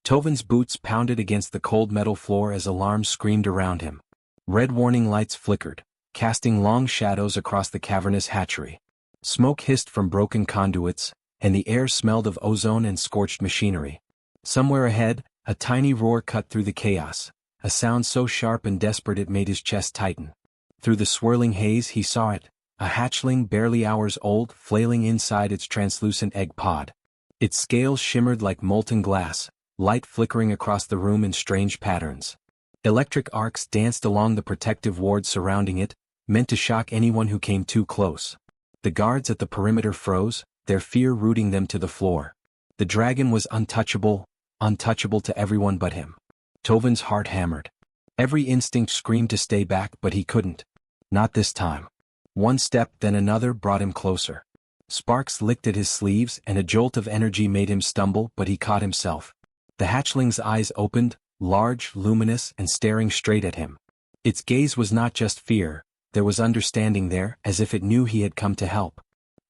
Tovin's boots pounded against the cold metal floor as alarms screamed around him. Red warning lights flickered, casting long shadows across the cavernous hatchery. Smoke hissed from broken conduits, and the air smelled of ozone and scorched machinery. Somewhere ahead, a tiny roar cut through the chaos, a sound so sharp and desperate it made his chest tighten. Through the swirling haze he saw it, a hatchling barely hours old flailing inside its translucent egg pod. Its scales shimmered like molten glass, light flickering across the room in strange patterns. Electric arcs danced along the protective wards surrounding it, meant to shock anyone who came too close. The guards at the perimeter froze, their fear rooting them to the floor. The dragon was untouchable to everyone but him. Tovin's heart hammered. Every instinct screamed to stay back, but he couldn't. Not this time. One step, then another, brought him closer. Sparks licked at his sleeves, and a jolt of energy made him stumble, but he caught himself. The hatchling's eyes opened, large, luminous, and staring straight at him. Its gaze was not just fear, there was understanding there, as if it knew he had come to help.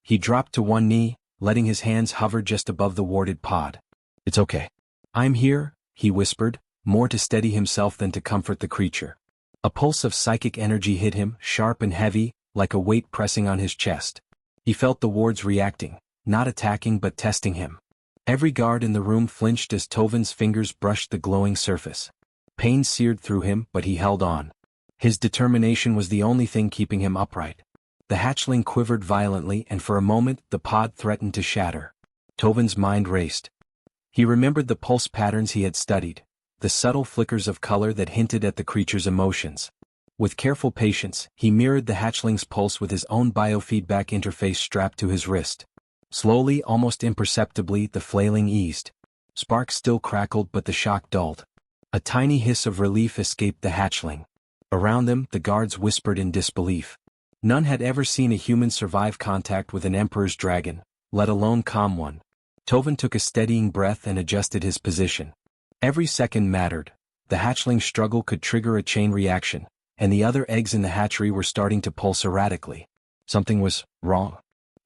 He dropped to one knee, letting his hands hover just above the warded pod. "It's okay. I'm here," he whispered, more to steady himself than to comfort the creature. A pulse of psychic energy hit him, sharp and heavy, like a weight pressing on his chest. He felt the wards reacting, not attacking but testing him. Every guard in the room flinched as Tovin's fingers brushed the glowing surface. Pain seared through him, but he held on. His determination was the only thing keeping him upright. The hatchling quivered violently, and for a moment the pod threatened to shatter. Tovin's mind raced. He remembered the pulse patterns he had studied, the subtle flickers of color that hinted at the creature's emotions. With careful patience, he mirrored the hatchling's pulse with his own biofeedback interface strapped to his wrist. Slowly, almost imperceptibly, the flailing eased. Sparks still crackled, but the shock dulled. A tiny hiss of relief escaped the hatchling. Around them, the guards whispered in disbelief. None had ever seen a human survive contact with an emperor's dragon, let alone calm one. Tovin took a steadying breath and adjusted his position. Every second mattered. The hatchling's struggle could trigger a chain reaction, and the other eggs in the hatchery were starting to pulse erratically. Something was wrong.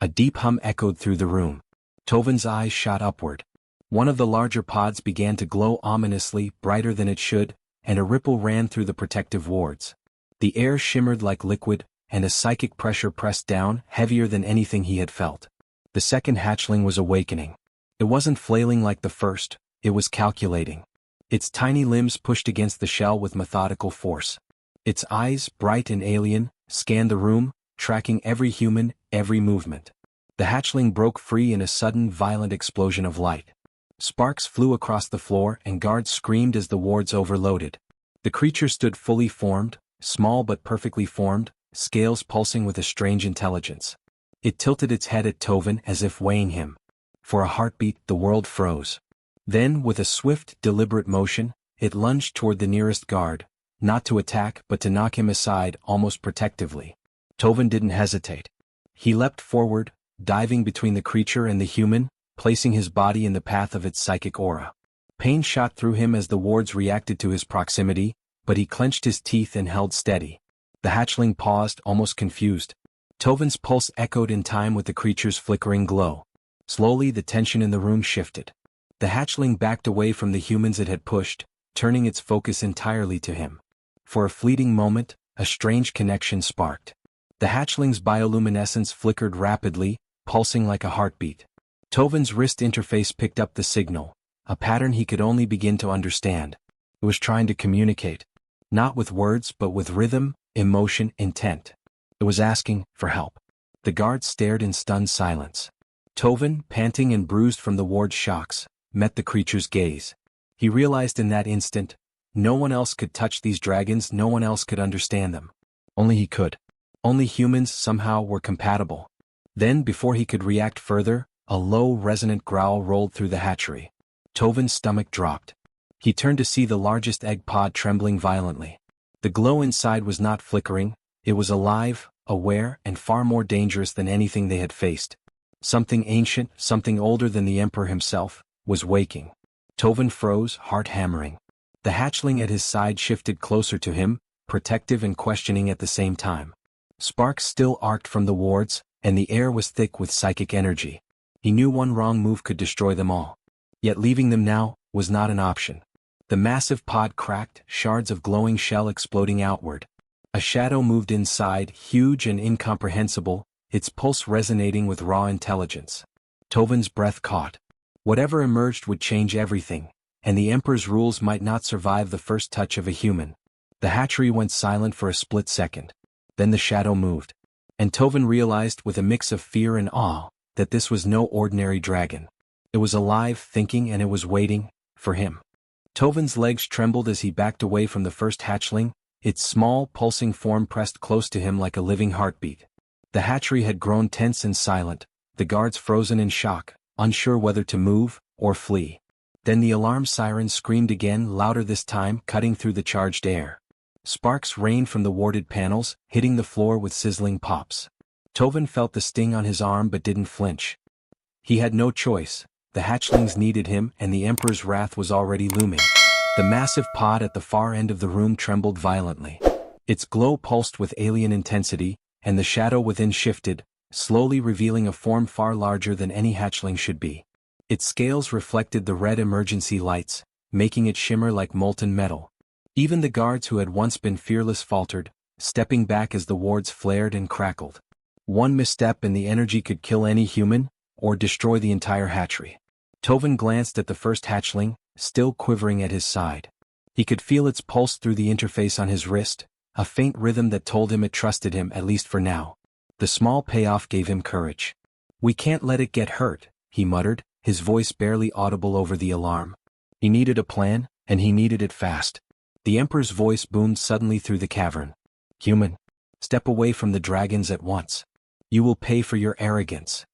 A deep hum echoed through the room. Tovin's eyes shot upward. One of the larger pods began to glow ominously, brighter than it should, and a ripple ran through the protective wards. The air shimmered like liquid, and a psychic pressure pressed down, heavier than anything he had felt. The second hatchling was awakening. It wasn't flailing like the first, it was calculating. Its tiny limbs pushed against the shell with methodical force. Its eyes, bright and alien, scanned the room, tracking every human, every movement. The hatchling broke free in a sudden, violent explosion of light. Sparks flew across the floor, and guards screamed as the wards overloaded. The creature stood fully formed, small but perfectly formed, scales pulsing with a strange intelligence. It tilted its head at Tovin as if weighing him. For a heartbeat, the world froze. Then, with a swift, deliberate motion, it lunged toward the nearest guard, not to attack but to knock him aside almost protectively. Tovin didn't hesitate. He leapt forward, diving between the creature and the human, placing his body in the path of its psychic aura. Pain shot through him as the wards reacted to his proximity, but he clenched his teeth and held steady. The hatchling paused, almost confused. Tovin's pulse echoed in time with the creature's flickering glow. Slowly the tension in the room shifted. The hatchling backed away from the humans it had pushed, turning its focus entirely to him. For a fleeting moment, a strange connection sparked. The hatchling's bioluminescence flickered rapidly, pulsing like a heartbeat. Tovin's wrist interface picked up the signal, a pattern he could only begin to understand. It was trying to communicate. Not with words but with rhythm, emotion, intent. It was asking for help. The guards stared in stunned silence. Tovin, panting and bruised from the ward's shocks, met the creature's gaze. He realized in that instant, no one else could touch these dragons, no one else could understand them. Only he could. Only humans somehow were compatible. Then, before he could react further, a low, resonant growl rolled through the hatchery. Tovin's stomach dropped. He turned to see the largest egg pod trembling violently. The glow inside was not flickering, it was alive, aware, and far more dangerous than anything they had faced. Something ancient, something older than the Emperor himself, was waking. Tovin froze, heart hammering. The hatchling at his side shifted closer to him, protective and questioning at the same time. Sparks still arced from the wards, and the air was thick with psychic energy. He knew one wrong move could destroy them all. Yet leaving them now was not an option. The massive pod cracked, shards of glowing shell exploding outward. A shadow moved inside, huge and incomprehensible, its pulse resonating with raw intelligence. Tovin's breath caught. Whatever emerged would change everything, and the Emperor's rules might not survive the first touch of a human. The hatchery went silent for a split second. Then the shadow moved. And Tovin realized with a mix of fear and awe that this was no ordinary dragon. It was alive, thinking, and it was waiting for him. Tovin's legs trembled as he backed away from the first hatchling, its small, pulsing form pressed close to him like a living heartbeat. The hatchery had grown tense and silent, the guards frozen in shock, unsure whether to move or flee. Then the alarm siren screamed again, louder this time, cutting through the charged air. Sparks rained from the warded panels, hitting the floor with sizzling pops. Tovin felt the sting on his arm but didn't flinch. He had no choice. The hatchlings needed him, and the Emperor's wrath was already looming. The massive pod at the far end of the room trembled violently. Its glow pulsed with alien intensity, and the shadow within shifted, slowly revealing a form far larger than any hatchling should be. Its scales reflected the red emergency lights, making it shimmer like molten metal. Even the guards who had once been fearless faltered, stepping back as the wards flared and crackled. One misstep and the energy could kill any human, or destroy the entire hatchery. Tovin glanced at the first hatchling, still quivering at his side. He could feel its pulse through the interface on his wrist, a faint rhythm that told him it trusted him at least for now. The small payoff gave him courage. "We can't let it get hurt," he muttered, his voice barely audible over the alarm. He needed a plan, and he needed it fast. The Emperor's voice boomed suddenly through the cavern. "Human, step away from the dragons at once. You will pay for your arrogance."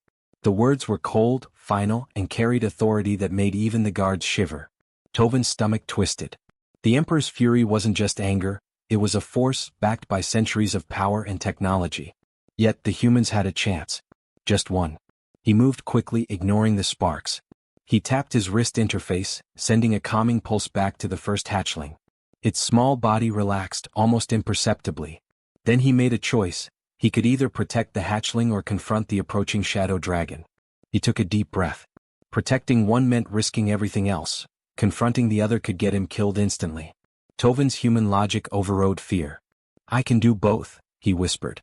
The words were cold, final, and carried authority that made even the guards shiver. Tovin's stomach twisted. The Emperor's fury wasn't just anger, it was a force backed by centuries of power and technology. Yet the humans had a chance. Just one. He moved quickly, ignoring the sparks. He tapped his wrist interface, sending a calming pulse back to the first hatchling. Its small body relaxed, almost imperceptibly. Then he made a choice. He could either protect the hatchling or confront the approaching shadow dragon. He took a deep breath. Protecting one meant risking everything else. Confronting the other could get him killed instantly. Tovin's human logic overrode fear. "I can do both," he whispered.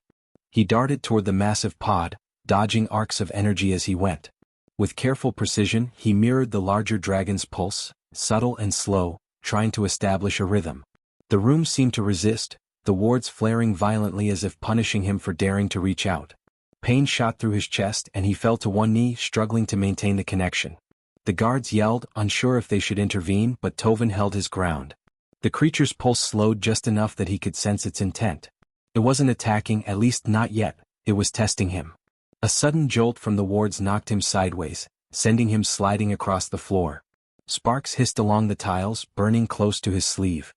He darted toward the massive pod, dodging arcs of energy as he went. With careful precision, he mirrored the larger dragon's pulse, subtle and slow, trying to establish a rhythm. The room seemed to resist, the wards flaring violently as if punishing him for daring to reach out. Pain shot through his chest and he fell to one knee, struggling to maintain the connection. The guards yelled, unsure if they should intervene, but Tovin held his ground. The creature's pulse slowed just enough that he could sense its intent. It wasn't attacking, at least not yet, it was testing him. A sudden jolt from the wards knocked him sideways, sending him sliding across the floor. Sparks hissed along the tiles, burning close to his sleeve.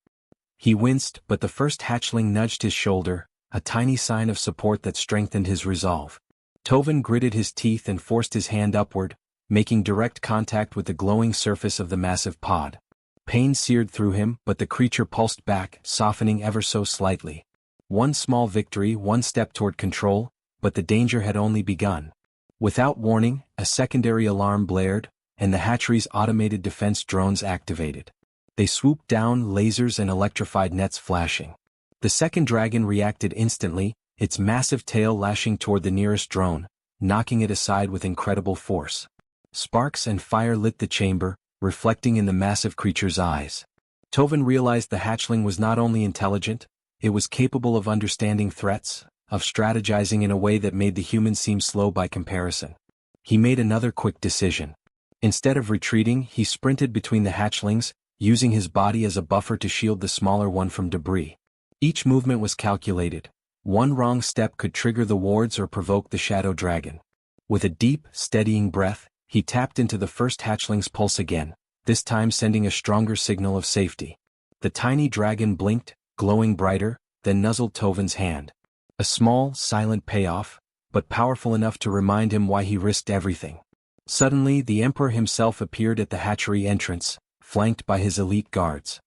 He winced, but the first hatchling nudged his shoulder, a tiny sign of support that strengthened his resolve. Tovin gritted his teeth and forced his hand upward, making direct contact with the glowing surface of the massive pod. Pain seared through him, but the creature pulsed back, softening ever so slightly. One small victory, one step toward control, but the danger had only begun. Without warning, a secondary alarm blared, and the hatchery's automated defense drones activated. They swooped down, lasers and electrified nets flashing. The second dragon reacted instantly, its massive tail lashing toward the nearest drone, knocking it aside with incredible force. Sparks and fire lit the chamber, reflecting in the massive creature's eyes. Tovin realized the hatchling was not only intelligent, it was capable of understanding threats, of strategizing in a way that made the humans seem slow by comparison. He made another quick decision. Instead of retreating, he sprinted between the hatchlings, using his body as a buffer to shield the smaller one from debris. Each movement was calculated. One wrong step could trigger the wards or provoke the shadow dragon. With a deep, steadying breath, he tapped into the first hatchling's pulse again, this time sending a stronger signal of safety. The tiny dragon blinked, glowing brighter, then nuzzled Tovin's hand. A small, silent payoff, but powerful enough to remind him why he risked everything. Suddenly, the Emperor himself appeared at the hatchery entrance, flanked by his elite guards.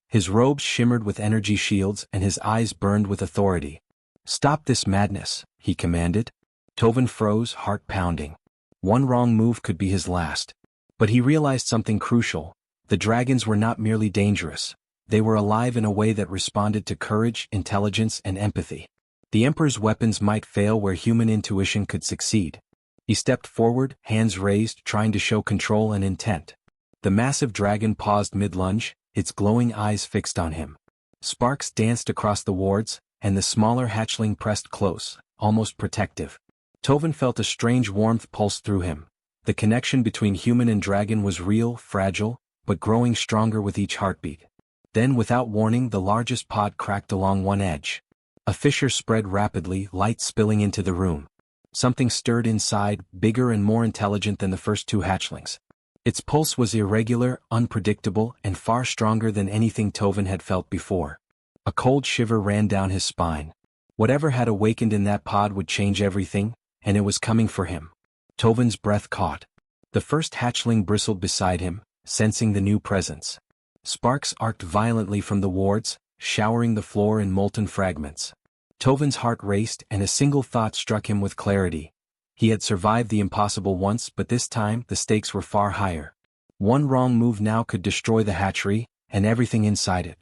His robes shimmered with energy shields and his eyes burned with authority. "Stop this madness," he commanded. Tovin froze, heart pounding. One wrong move could be his last. But he realized something crucial. The dragons were not merely dangerous. They were alive in a way that responded to courage, intelligence, and empathy. The Emperor's weapons might fail where human intuition could succeed. He stepped forward, hands raised, trying to show control and intent. The massive dragon paused mid-lunge, its glowing eyes fixed on him. Sparks danced across the wards, and the smaller hatchling pressed close, almost protective. Tovin felt a strange warmth pulse through him. The connection between human and dragon was real, fragile, but growing stronger with each heartbeat. Then, without warning, the largest pod cracked along one edge. A fissure spread rapidly, light spilling into the room. Something stirred inside, bigger and more intelligent than the first two hatchlings. Its pulse was irregular, unpredictable, and far stronger than anything Tovin had felt before. A cold shiver ran down his spine. Whatever had awakened in that pod would change everything, and it was coming for him. Tovin's breath caught. The first hatchling bristled beside him, sensing the new presence. Sparks arced violently from the wards, showering the floor in molten fragments. Tovin's heart raced, and a single thought struck him with clarity. He had survived the impossible once, but this time the stakes were far higher. One wrong move now could destroy the hatchery, and everything inside it.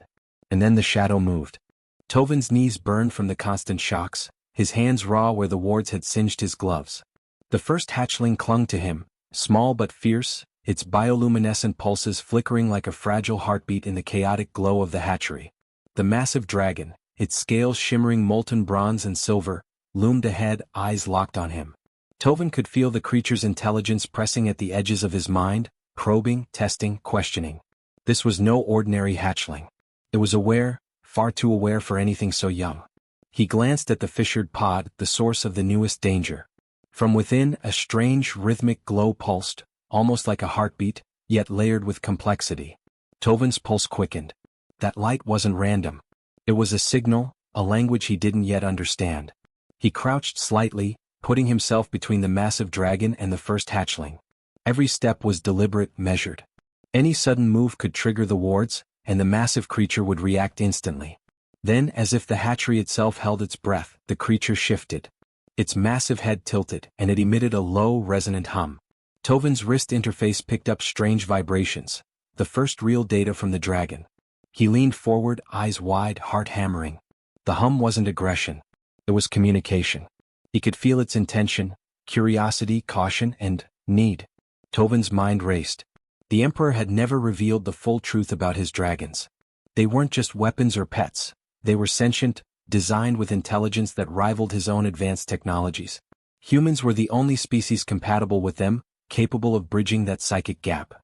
And then the shadow moved. Tovin's knees burned from the constant shocks, his hands raw where the wards had singed his gloves. The first hatchling clung to him, small but fierce, its bioluminescent pulses flickering like a fragile heartbeat in the chaotic glow of the hatchery. The massive dragon, its scales shimmering molten bronze and silver, loomed ahead, eyes locked on him. Tovin could feel the creature's intelligence pressing at the edges of his mind, probing, testing, questioning. This was no ordinary hatchling. It was aware, far too aware for anything so young. He glanced at the fissured pod, the source of the newest danger. From within, a strange, rhythmic glow pulsed, almost like a heartbeat, yet layered with complexity. Tovin's pulse quickened. That light wasn't random. It was a signal, a language he didn't yet understand. He crouched slightly, putting himself between the massive dragon and the first hatchling. Every step was deliberate, measured. Any sudden move could trigger the wards, and the massive creature would react instantly. Then, as if the hatchery itself held its breath, the creature shifted. Its massive head tilted, and it emitted a low, resonant hum. Tovin's wrist interface picked up strange vibrations, the first real data from the dragon. He leaned forward, eyes wide, heart hammering. The hum wasn't aggression. It was communication. He could feel its intention, curiosity, caution, and need. Tovin's mind raced. The Emperor had never revealed the full truth about his dragons. They weren't just weapons or pets. They were sentient, designed with intelligence that rivaled his own advanced technologies. Humans were the only species compatible with them, capable of bridging that psychic gap.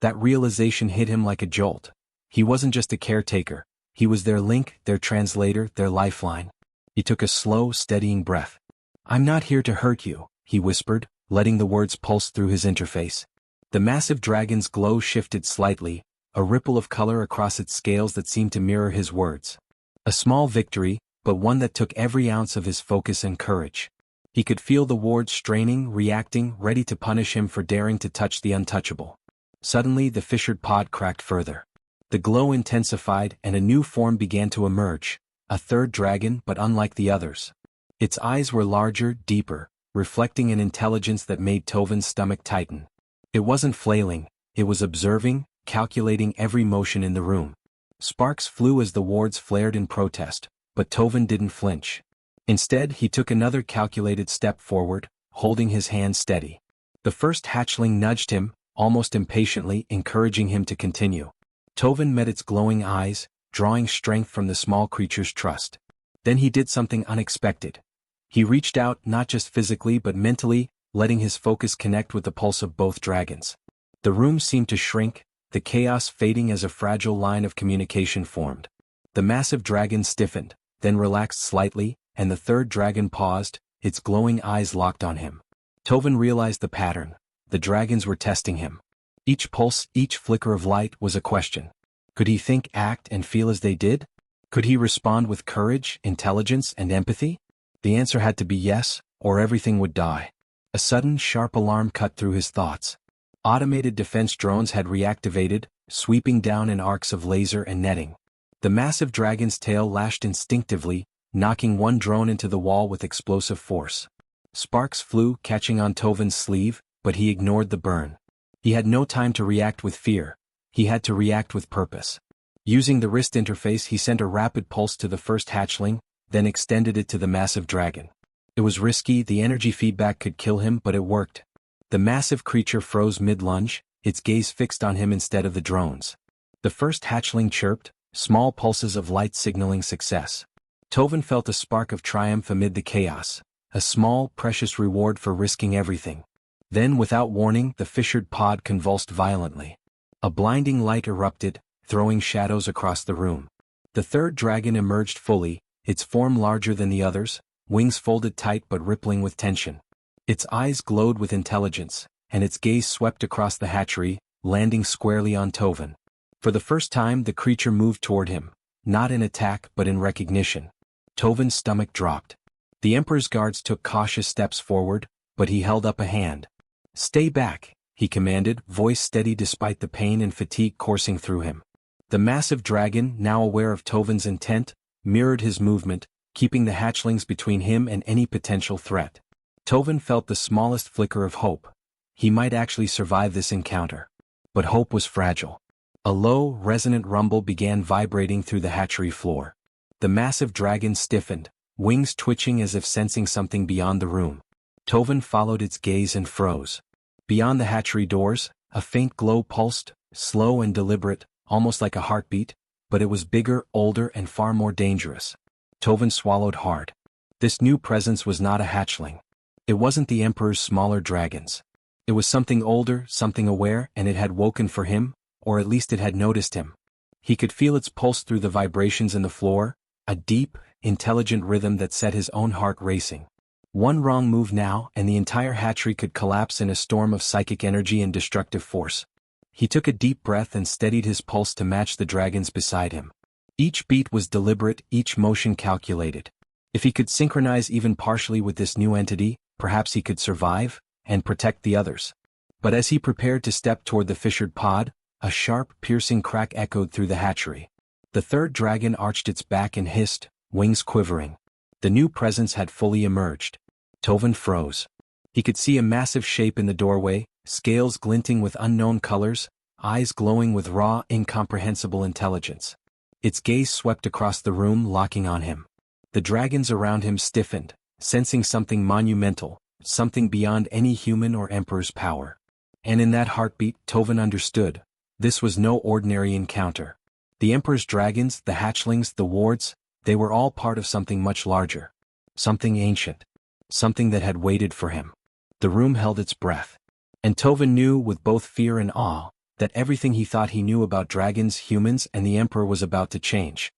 That realization hit him like a jolt. He wasn't just a caretaker. He was their link, their translator, their lifeline. He took a slow, steadying breath. "I'm not here to hurt you," he whispered, letting the words pulse through his interface. The massive dragon's glow shifted slightly, a ripple of color across its scales that seemed to mirror his words. A small victory, but one that took every ounce of his focus and courage. He could feel the wards straining, reacting, ready to punish him for daring to touch the untouchable. Suddenly, the fissured pod cracked further. The glow intensified, and a new form began to emerge, a third dragon, but unlike the others. Its eyes were larger, deeper, reflecting an intelligence that made Tovin's stomach tighten. It wasn't flailing, it was observing, calculating every motion in the room. Sparks flew as the wards flared in protest, but Tovin didn't flinch. Instead, he took another calculated step forward, holding his hand steady. The first hatchling nudged him, almost impatiently, encouraging him to continue. Tovin met its glowing eyes, drawing strength from the small creature's trust. Then he did something unexpected. He reached out, not just physically but mentally, letting his focus connect with the pulse of both dragons. The room seemed to shrink, the chaos fading as a fragile line of communication formed. The massive dragon stiffened, then relaxed slightly, and the third dragon paused, its glowing eyes locked on him. Tovin realized the pattern. The dragons were testing him. Each pulse, each flicker of light was a question. Could he think, act, and feel as they did? Could he respond with courage, intelligence, and empathy? The answer had to be yes, or everything would die. A sudden, sharp alarm cut through his thoughts. Automated defense drones had reactivated, sweeping down in arcs of laser and netting. The massive dragon's tail lashed instinctively, knocking one drone into the wall with explosive force. Sparks flew, catching on Tovin's sleeve, but he ignored the burn. He had no time to react with fear. He had to react with purpose. Using the wrist interface, he sent a rapid pulse to the first hatchling, then extended it to the massive dragon. It was risky, the energy feedback could kill him, but it worked. The massive creature froze mid-lunge, its gaze fixed on him instead of the drones. The first hatchling chirped, small pulses of light signaling success. Tovan felt a spark of triumph amid the chaos, a small, precious reward for risking everything. Then, without warning, the fissured pod convulsed violently. A blinding light erupted, throwing shadows across the room. The third dragon emerged fully, its form larger than the others, wings folded tight but rippling with tension. Its eyes glowed with intelligence, and its gaze swept across the hatchery, landing squarely on Tovan. For the first time, the creature moved toward him, not in attack but in recognition. Tovan's stomach dropped. The Emperor's guards took cautious steps forward, but he held up a hand. "Stay back," he commanded, voice steady despite the pain and fatigue coursing through him. The massive dragon, now aware of Tovan's intent, mirrored his movement, keeping the hatchlings between him and any potential threat. Tovan felt the smallest flicker of hope. He might actually survive this encounter. But hope was fragile. A low, resonant rumble began vibrating through the hatchery floor. The massive dragon stiffened, wings twitching as if sensing something beyond the room. Tovan followed its gaze and froze. Beyond the hatchery doors, a faint glow pulsed, slow and deliberate, almost like a heartbeat, but it was bigger, older, and far more dangerous. Tovan swallowed hard. This new presence was not a hatchling. It wasn't the Emperor's smaller dragons. It was something older, something aware, and it had woken for him, or at least it had noticed him. He could feel its pulse through the vibrations in the floor, a deep, intelligent rhythm that set his own heart racing. One wrong move now, and the entire hatchery could collapse in a storm of psychic energy and destructive force. He took a deep breath and steadied his pulse to match the dragons beside him. Each beat was deliberate, each motion calculated. If he could synchronize even partially with this new entity, perhaps he could survive, and protect the others. But as he prepared to step toward the fissured pod, a sharp, piercing crack echoed through the hatchery. The third dragon arched its back and hissed, wings quivering. The new presence had fully emerged. Tovan froze. He could see a massive shape in the doorway, scales glinting with unknown colors, eyes glowing with raw, incomprehensible intelligence. Its gaze swept across the room, locking on him. The dragons around him stiffened, sensing something monumental, something beyond any human or Emperor's power. And in that heartbeat, Tovan understood. This was no ordinary encounter. The Emperor's dragons, the hatchlings, the wards, they were all part of something much larger. Something ancient. Something that had waited for him. The room held its breath. And Tovan knew, with both fear and awe, that everything he thought he knew about dragons, humans, and the Emperor was about to change.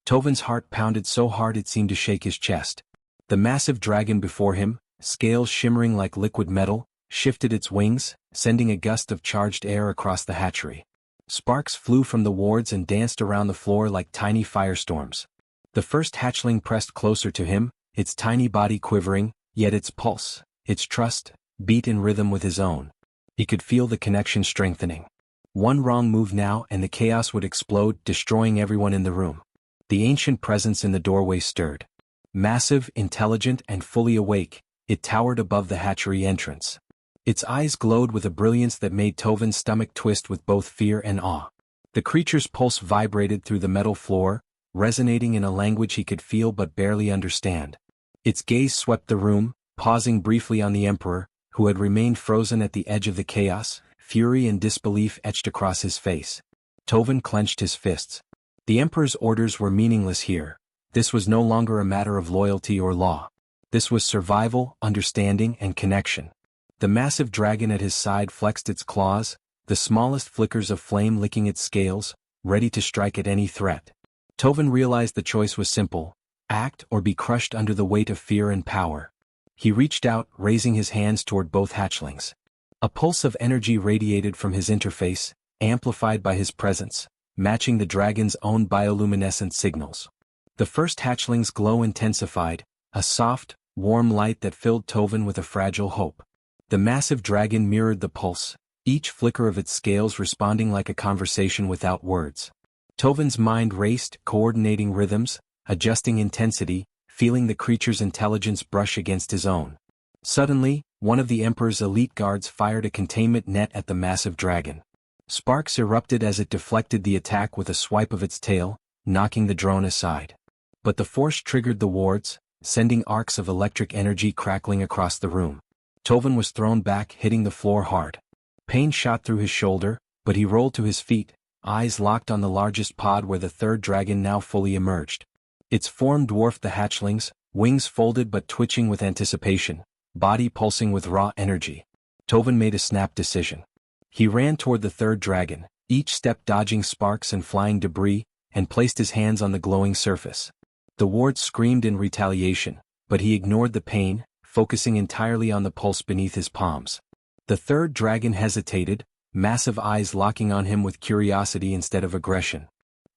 Tovan's heart pounded so hard it seemed to shake his chest. The massive dragon before him, scales shimmering like liquid metal, shifted its wings, sending a gust of charged air across the hatchery. Sparks flew from the wards and danced around the floor like tiny firestorms. The first hatchling pressed closer to him, its tiny body quivering, yet its pulse, its trust, beat in rhythm with his own. He could feel the connection strengthening. One wrong move now and the chaos would explode, destroying everyone in the room. The ancient presence in the doorway stirred. Massive, intelligent, and fully awake, it towered above the hatchery entrance. Its eyes glowed with a brilliance that made Tovan's stomach twist with both fear and awe. The creature's pulse vibrated through the metal floor, resonating in a language he could feel but barely understand. Its gaze swept the room, pausing briefly on the Emperor, who had remained frozen at the edge of the chaos, fury and disbelief etched across his face. Tovan clenched his fists. The Emperor's orders were meaningless here. This was no longer a matter of loyalty or law. This was survival, understanding, and connection. The massive dragon at his side flexed its claws, the smallest flickers of flame licking its scales, ready to strike at any threat. Tovan realized the choice was simple: act or be crushed under the weight of fear and power. He reached out, raising his hands toward both hatchlings. A pulse of energy radiated from his interface, amplified by his presence, matching the dragon's own bioluminescent signals. The first hatchling's glow intensified, a soft, warm light that filled Tovan with a fragile hope. The massive dragon mirrored the pulse, each flicker of its scales responding like a conversation without words. Tovan's mind raced, coordinating rhythms, adjusting intensity, feeling the creature's intelligence brush against his own. Suddenly, one of the Emperor's elite guards fired a containment net at the massive dragon. Sparks erupted as it deflected the attack with a swipe of its tail, knocking the drone aside. But the force triggered the wards, sending arcs of electric energy crackling across the room. Tovin was thrown back, hitting the floor hard. Pain shot through his shoulder, but he rolled to his feet, eyes locked on the largest pod where the third dragon now fully emerged. Its form dwarfed the hatchlings, wings folded but twitching with anticipation, body pulsing with raw energy. Tovin made a snap decision. He ran toward the third dragon, each step dodging sparks and flying debris, and placed his hands on the glowing surface. The ward screamed in retaliation, but he ignored the pain, focusing entirely on the pulse beneath his palms. The third dragon hesitated, massive eyes locking on him with curiosity instead of aggression.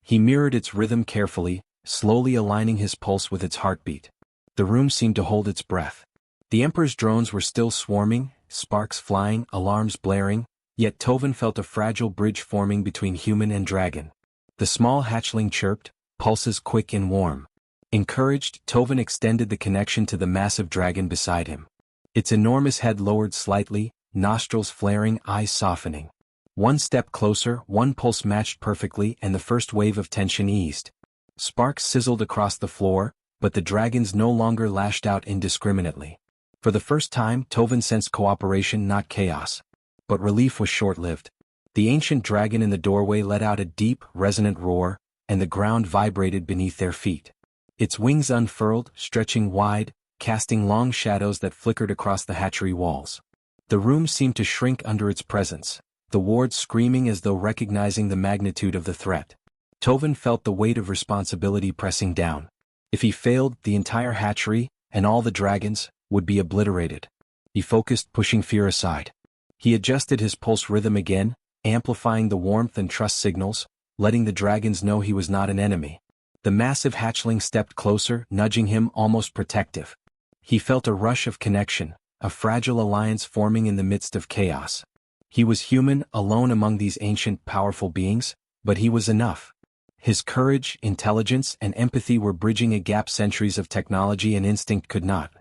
He mirrored its rhythm carefully, slowly aligning his pulse with its heartbeat. The room seemed to hold its breath. The Emperor's drones were still swarming, sparks flying, alarms blaring, yet Tovin felt a fragile bridge forming between human and dragon. The small hatchling chirped, pulses quick and warm. Encouraged, Tovin extended the connection to the massive dragon beside him. Its enormous head lowered slightly, nostrils flaring, eyes softening. One step closer, one pulse matched perfectly, and the first wave of tension eased. Sparks sizzled across the floor, but the dragons no longer lashed out indiscriminately. For the first time, Tovin sensed cooperation, not chaos. But relief was short-lived. The ancient dragon in the doorway let out a deep, resonant roar, and the ground vibrated beneath their feet. Its wings unfurled, stretching wide, casting long shadows that flickered across the hatchery walls. The room seemed to shrink under its presence, the wards screaming as though recognizing the magnitude of the threat. Tovin felt the weight of responsibility pressing down. If he failed, the entire hatchery, and all the dragons, would be obliterated. He focused, pushing fear aside. He adjusted his pulse rhythm again, amplifying the warmth and trust signals, letting the dragons know he was not an enemy. The massive hatchling stepped closer, nudging him, almost protective. He felt a rush of connection, a fragile alliance forming in the midst of chaos. He was human, alone among these ancient, powerful beings, but he was enough. His courage, intelligence, and empathy were bridging a gap centuries of technology and instinct could not.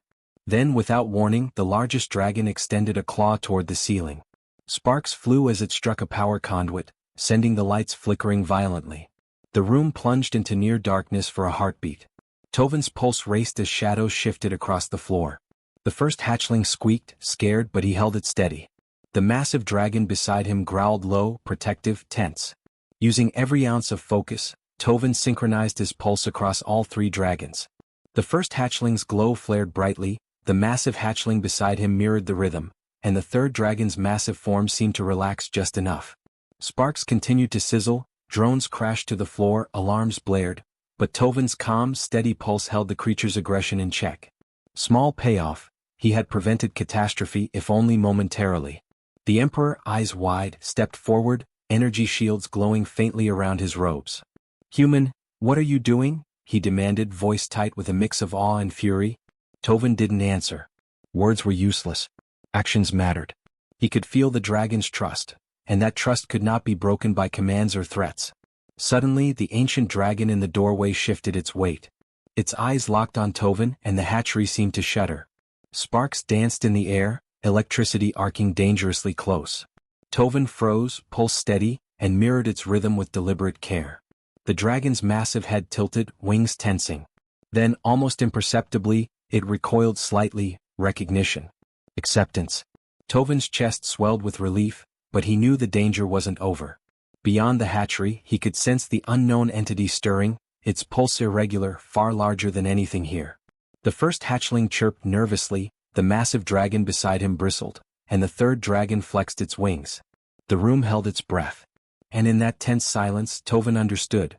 Then, without warning, the largest dragon extended a claw toward the ceiling. Sparks flew as it struck a power conduit, sending the lights flickering violently. The room plunged into near darkness for a heartbeat. Tovin's pulse raced as shadows shifted across the floor. The first hatchling squeaked, scared, but he held it steady. The massive dragon beside him growled low, protective, tense. Using every ounce of focus, Tovin synchronized his pulse across all three dragons. The first hatchling's glow flared brightly, the massive hatchling beside him mirrored the rhythm, and the third dragon's massive form seemed to relax just enough. Sparks continued to sizzle, drones crashed to the floor, alarms blared, but Tovin's calm, steady pulse held the creature's aggression in check. Small payoff, he had prevented catastrophe if only momentarily. The Emperor, eyes wide, stepped forward, energy shields glowing faintly around his robes. "Human, what are you doing?" he demanded, voice tight with a mix of awe and fury. Tovin didn't answer. Words were useless. Actions mattered. He could feel the dragon's trust, and that trust could not be broken by commands or threats. Suddenly, the ancient dragon in the doorway shifted its weight. Its eyes locked on Tovin, and the hatchery seemed to shudder. Sparks danced in the air, electricity arcing dangerously close. Tovin froze, pulse steady, and mirrored its rhythm with deliberate care. The dragon's massive head tilted, wings tensing. Then, almost imperceptibly, it recoiled slightly, recognition. Acceptance. Tovin's chest swelled with relief, but he knew the danger wasn't over. Beyond the hatchery, he could sense the unknown entity stirring, its pulse irregular, far larger than anything here. The first hatchling chirped nervously, the massive dragon beside him bristled, and the third dragon flexed its wings. The room held its breath. And in that tense silence, Tovin understood.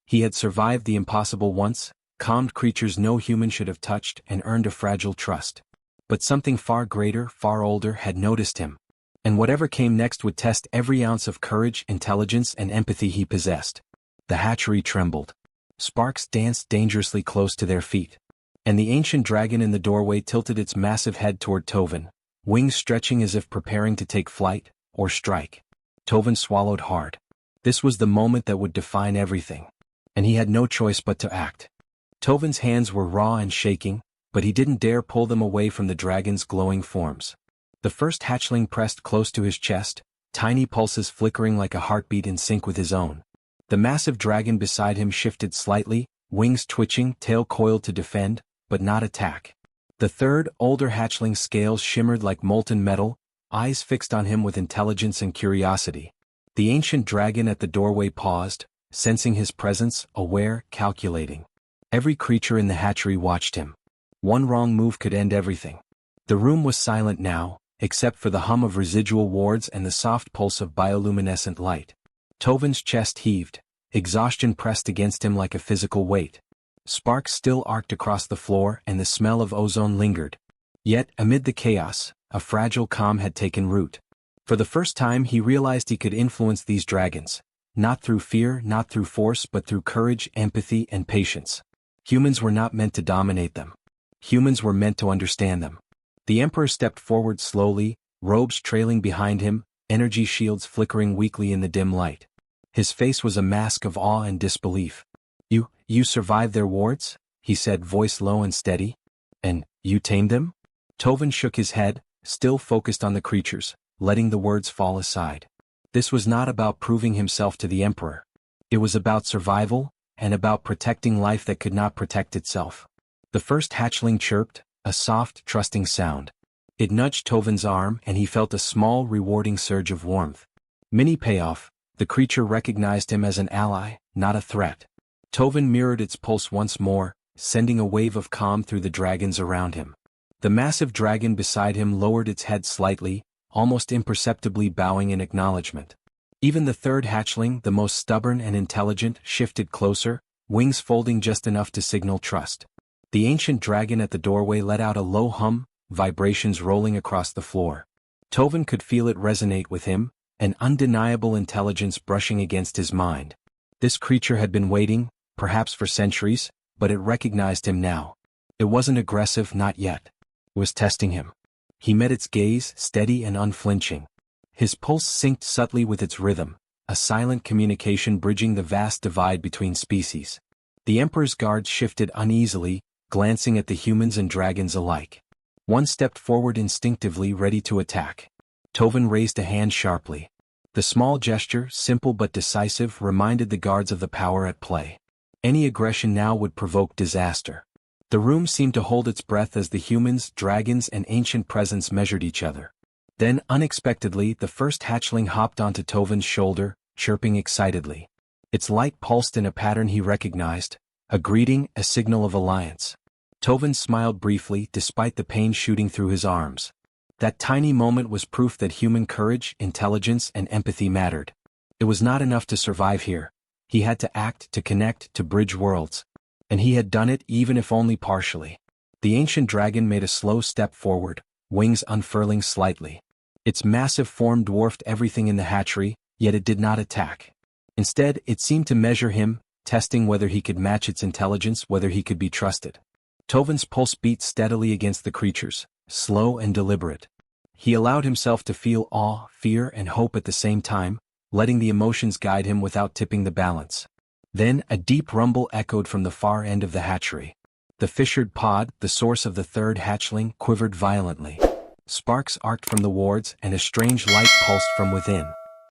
He had survived the impossible once, calmed creatures no human should have touched, and earned a fragile trust. But something far greater, far older, had noticed him. And whatever came next would test every ounce of courage, intelligence, and empathy he possessed. The hatchery trembled. Sparks danced dangerously close to their feet. And the ancient dragon in the doorway tilted its massive head toward Tovin, wings stretching as if preparing to take flight, or strike. Tovin swallowed hard. This was the moment that would define everything. And he had no choice but to act. Tovin's hands were raw and shaking, but he didn't dare pull them away from the dragon's glowing forms. The first hatchling pressed close to his chest, tiny pulses flickering like a heartbeat in sync with his own. The massive dragon beside him shifted slightly, wings twitching, tail coiled to defend, but not attack. The third, older hatchling's scales shimmered like molten metal, eyes fixed on him with intelligence and curiosity. The ancient dragon at the doorway paused, sensing his presence, aware, calculating. Every creature in the hatchery watched him. One wrong move could end everything. The room was silent now, except for the hum of residual wards and the soft pulse of bioluminescent light. Tovin's chest heaved, exhaustion pressed against him like a physical weight. Sparks still arced across the floor and the smell of ozone lingered. Yet, amid the chaos, a fragile calm had taken root. For the first time he realized he could influence these dragons, not through fear, not through force, but through courage, empathy, and patience. Humans were not meant to dominate them. Humans were meant to understand them. The Emperor stepped forward slowly, robes trailing behind him, energy shields flickering weakly in the dim light. His face was a mask of awe and disbelief. You survived their wards?" he said, voice low and steady. "And you tamed them?" Tovin shook his head, still focused on the creatures, letting the words fall aside. This was not about proving himself to the Emperor. It was about survival, and about protecting life that could not protect itself. The first hatchling chirped, a soft, trusting sound. It nudged Tovin's arm and he felt a small, rewarding surge of warmth. Mini payoff, the creature recognized him as an ally, not a threat. Tovin mirrored its pulse once more, sending a wave of calm through the dragons around him. The massive dragon beside him lowered its head slightly, almost imperceptibly bowing in acknowledgement. Even the third hatchling, the most stubborn and intelligent, shifted closer, wings folding just enough to signal trust. The ancient dragon at the doorway let out a low hum, vibrations rolling across the floor. Tovin could feel it resonate with him, an undeniable intelligence brushing against his mind. This creature had been waiting, perhaps for centuries, but it recognized him now. It wasn't aggressive, not yet. It was testing him. He met its gaze, steady and unflinching. His pulse synced subtly with its rhythm, a silent communication bridging the vast divide between species. The Emperor's guards shifted uneasily, glancing at the humans and dragons alike. One stepped forward instinctively, ready to attack. Tovin raised a hand sharply. The small gesture, simple but decisive, reminded the guards of the power at play. Any aggression now would provoke disaster. The room seemed to hold its breath as the humans, dragons, and ancient presence measured each other. Then, unexpectedly, the first hatchling hopped onto Tovin's shoulder, chirping excitedly. Its light pulsed in a pattern he recognized, a greeting, a signal of alliance. Tovin smiled briefly, despite the pain shooting through his arms. That tiny moment was proof that human courage, intelligence, and empathy mattered. It was not enough to survive here. He had to act, to connect, to bridge worlds. And he had done it, even if only partially. The ancient dragon made a slow step forward, wings unfurling slightly. Its massive form dwarfed everything in the hatchery, yet it did not attack. Instead, it seemed to measure him, testing whether he could match its intelligence, whether he could be trusted. Tovin's pulse beat steadily against the creatures, slow and deliberate. He allowed himself to feel awe, fear, and hope at the same time, letting the emotions guide him without tipping the balance. Then, a deep rumble echoed from the far end of the hatchery. The fissured pod, the source of the third hatchling, quivered violently. Sparks arced from the wards and a strange light pulsed from within.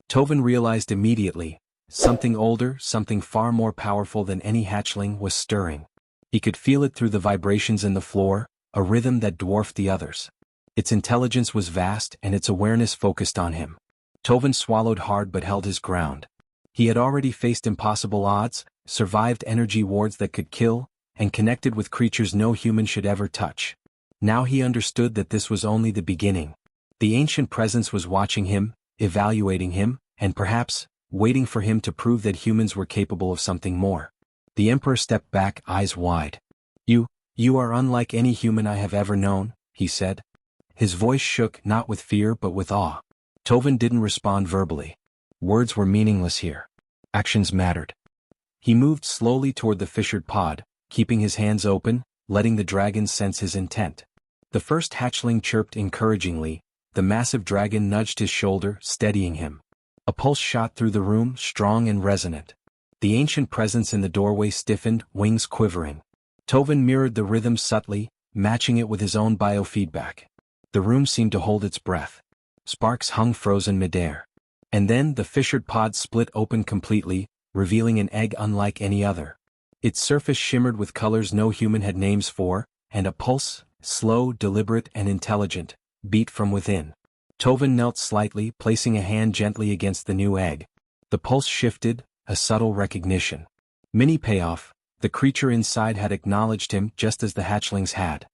Tovin realized immediately, something older, something far more powerful than any hatchling was stirring. He could feel it through the vibrations in the floor, a rhythm that dwarfed the others. Its intelligence was vast and its awareness focused on him. Tovin swallowed hard but held his ground. He had already faced impossible odds, survived energy wards that could kill, and connected with creatures no human should ever touch. Now he understood that this was only the beginning. The ancient presence was watching him, evaluating him, and perhaps, waiting for him to prove that humans were capable of something more. The Emperor stepped back, eyes wide. You are unlike any human I have ever known," he said. His voice shook, not with fear but with awe. Tovin didn't respond verbally. Words were meaningless here. Actions mattered. He moved slowly toward the fissured pod, keeping his hands open, letting the dragon sense his intent. The first hatchling chirped encouragingly. The massive dragon nudged his shoulder, steadying him. A pulse shot through the room, strong and resonant. The ancient presence in the doorway stiffened, wings quivering. Tovin mirrored the rhythm subtly, matching it with his own biofeedback. The room seemed to hold its breath. Sparks hung frozen midair. And then the fissured pod split open completely, revealing an egg unlike any other. Its surface shimmered with colors no human had names for, and a pulse, slow, deliberate, and intelligent, beat from within. Tovin knelt slightly, placing a hand gently against the new egg. The pulse shifted, a subtle recognition. Mini payoff, the creature inside had acknowledged him just as the hatchlings had.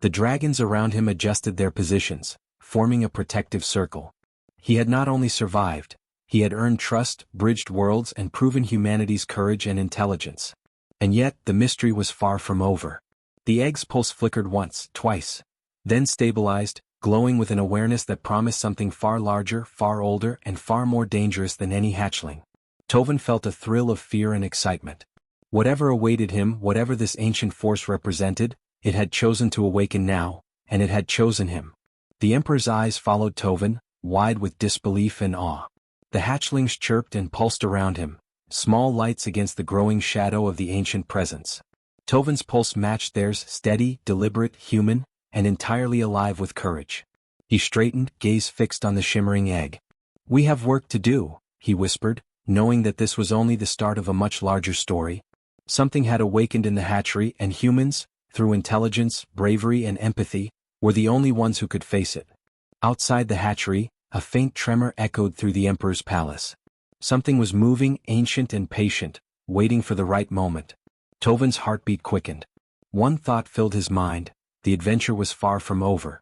The dragons around him adjusted their positions, forming a protective circle. He had not only survived, he had earned trust, bridged worlds, and proven humanity's courage and intelligence. And yet, the mystery was far from over. The egg's pulse flickered once, twice, then stabilized, glowing with an awareness that promised something far larger, far older, and far more dangerous than any hatchling. Tovin felt a thrill of fear and excitement. Whatever awaited him, whatever this ancient force represented, it had chosen to awaken now, and it had chosen him. The Emperor's eyes followed Tovin, wide with disbelief and awe. The hatchlings chirped and pulsed around him, small lights against the growing shadow of the ancient presence. Tovin's pulse matched theirs, steady, deliberate, human, and entirely alive with courage. He straightened, gaze fixed on the shimmering egg. "We have work to do," he whispered, knowing that this was only the start of a much larger story. Something had awakened in the hatchery, and humans, through intelligence, bravery, and empathy, were the only ones who could face it. Outside the hatchery, a faint tremor echoed through the Emperor's palace. Something was moving, ancient and patient, waiting for the right moment. Tovin's heartbeat quickened. One thought filled his mind: the adventure was far from over.